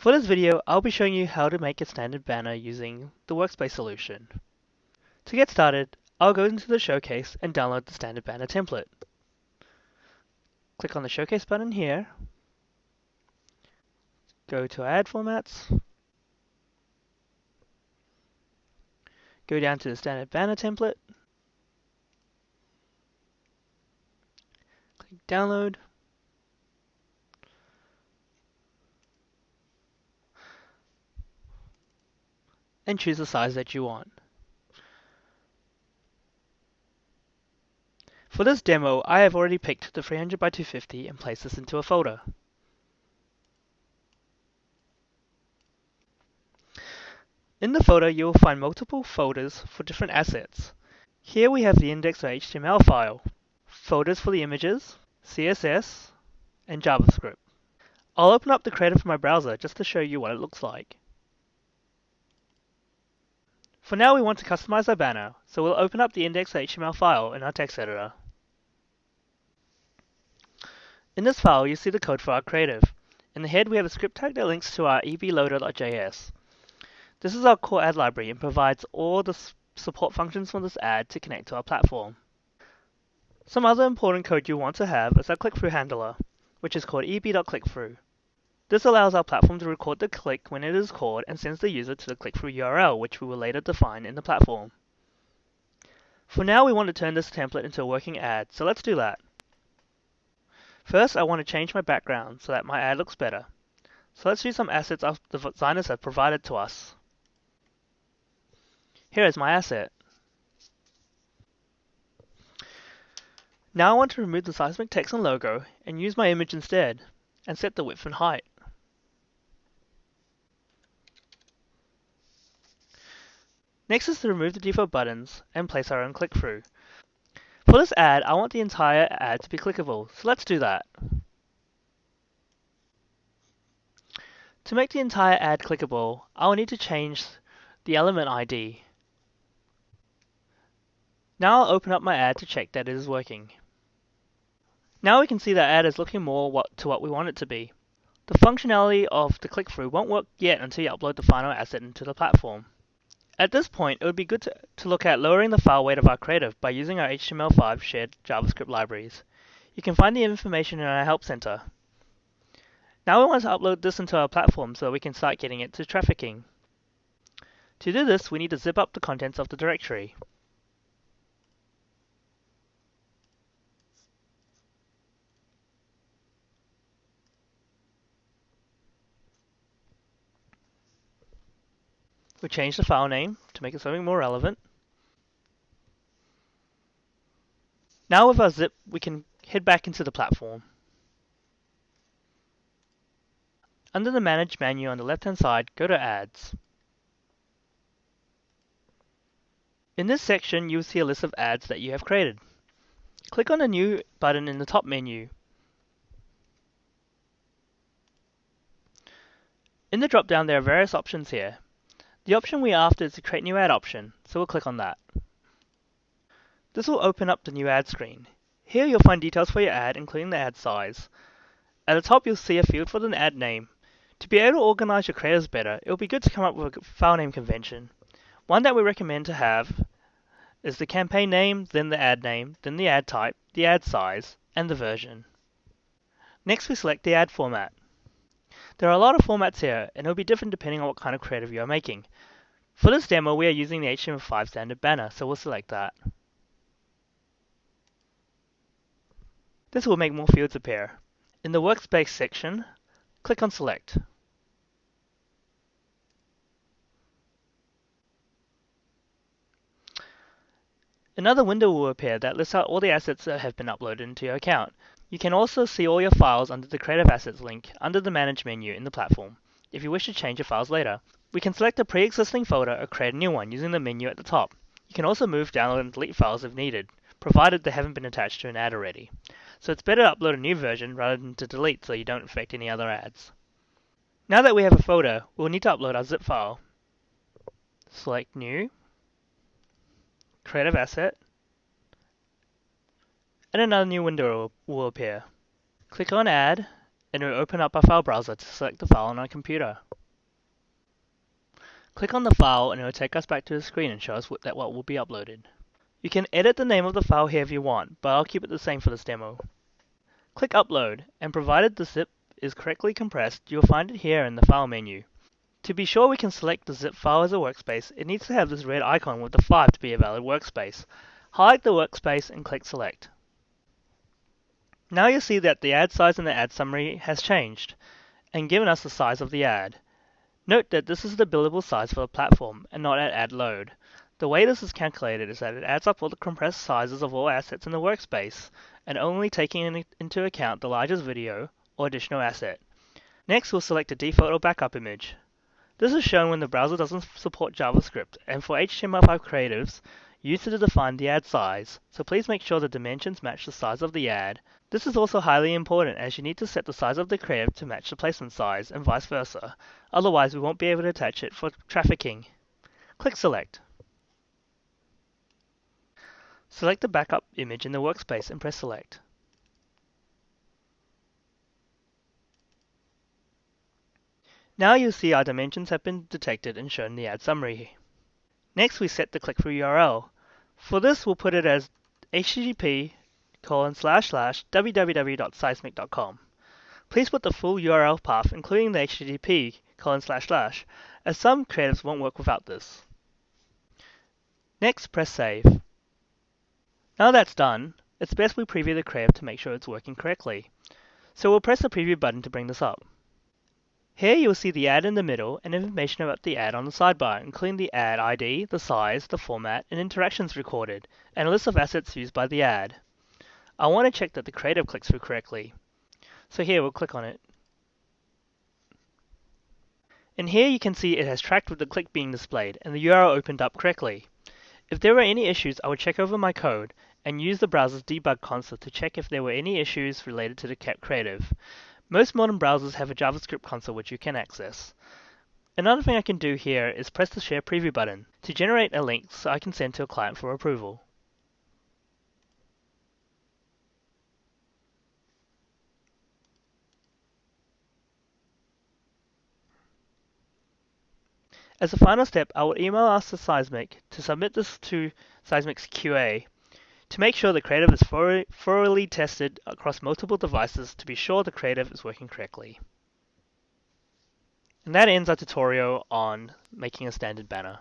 For this video, I'll be showing you how to make a standard banner using the Workspace solution. To get started, I'll go into the Showcase and download the standard banner template. Click on the Showcase button here, go to Add Formats, go down to the standard banner template, click Download, and choose the size that you want. For this demo, I have already picked the 300 by 250 and placed this into a folder. In the folder, you will find multiple folders for different assets. Here we have the index.html file, folders for the images, CSS, and JavaScript. I'll open up the Creator from my browser just to show you what it looks like. For now we want to customize our banner, so we'll open up the index.html file in our text editor. In this file you see the code for our creative. In the head we have a script tag that links to our ebloader.js. This is our core ad library and provides all the support functions for this ad to connect to our platform. Some other important code you want to have is our click-through handler, which is called eb.clickthrough. This allows our platform to record the click when it is called and sends the user to the click-through URL, which we will later define in the platform. For now we want to turn this template into a working ad, so let's do that. First I want to change my background so that my ad looks better. So let's use some assets the designers have provided to us. Here is my asset. Now I want to remove the seismic text and logo and use my image instead, and set the width and height. Next is to remove the default buttons and place our own click-through. For this ad, I want the entire ad to be clickable, so let's do that. To make the entire ad clickable, I will need to change the element ID. Now I'll open up my ad to check that it is working. Now we can see that ad is looking more to what we want it to be. The functionality of the click-through won't work yet until you upload the final asset into the platform. At this point, it would be good to look at lowering the file weight of our creative by using our HTML5 shared JavaScript libraries. You can find the information in our Help Center. Now we want to upload this into our platform so we can start getting it to trafficking. To do this, we need to zip up the contents of the directory. We'll change the file name to make it something more relevant. Now with our zip, we can head back into the platform. Under the Manage menu on the left-hand side, go to Ads. In this section, you will see a list of ads that you have created. Click on the New button in the top menu. In the drop-down, there are various options here. The option we are after is the Create New Ad option, so we'll click on that. This will open up the new ad screen. Here you'll find details for your ad, including the ad size. At the top you'll see a field for the ad name. To be able to organize your creatives better, it will be good to come up with a file name convention. One that we recommend to have is the campaign name, then the ad name, then the ad type, the ad size, and the version. Next we select the ad format. There are a lot of formats here, and it will be different depending on what kind of creative you are making. For this demo, we are using the HTML5 standard banner, so we'll select that. This will make more fields appear. In the Workspace section, click on Select. Another window will appear that lists out all the assets that have been uploaded into your account. You can also see all your files under the Creative Assets link under the Manage menu in the platform, if you wish to change your files later. We can select a pre-existing folder or create a new one using the menu at the top. You can also move, download, and delete files if needed, provided they haven't been attached to an ad already. So it's better to upload a new version rather than to delete so you don't affect any other ads. Now that we have a folder, we'll need to upload our zip file. Select New, Creative Asset, and another new window will appear. Click on Add and it will open up our file browser to select the file on our computer. Click on the file and it will take us back to the screen and show us what will be uploaded. You can edit the name of the file here if you want, but I'll keep it the same for this demo. Click Upload, and provided the zip is correctly compressed, you'll find it here in the File menu. To be sure we can select the zip file as a workspace, it needs to have this red icon with the 5 to be a valid workspace. Highlight the workspace and click Select. Now you'll see that the ad size in the ad summary has changed and given us the size of the ad. Note that this is the billable size for the platform and not at ad load. The way this is calculated is that it adds up all the compressed sizes of all assets in the workspace and only taking into account the largest video or additional asset. Next, we'll select a default or backup image. This is shown when the browser doesn't support JavaScript, and for HTML5 creatives, use it to define the ad size, so please make sure the dimensions match the size of the ad. This is also highly important as you need to set the size of the creative to match the placement size and vice versa, otherwise we won't be able to attach it for trafficking. Click Select. Select the backup image in the workspace and press Select. Now you'll see our dimensions have been detected and shown in the ad summary. Next we set the click-through URL. For this we'll put it as http://www.seismic.com. Please put the full URL path including the http:// as some creatives won't work without this. Next press Save. Now that's done, it's best we preview the creative to make sure it's working correctly. So we'll press the preview button to bring this up. Here you will see the ad in the middle and information about the ad on the sidebar, including the ad ID, the size, the format, and interactions recorded, and a list of assets used by the ad. I want to check that the creative clicks through correctly. So here we'll click on it. And here you can see it has tracked with the click being displayed and the URL opened up correctly. If there were any issues, I would check over my code and use the browser's debug console to check if there were any issues related to the creative. Most modern browsers have a JavaScript console which you can access. Another thing I can do here is press the Share Preview button to generate a link so I can send to a client for approval. As a final step, I will email us to Seismic to submit this to Seismic's QA to make sure the creative is thoroughly tested across multiple devices to be sure the creative is working correctly. And that ends our tutorial on making a standard banner.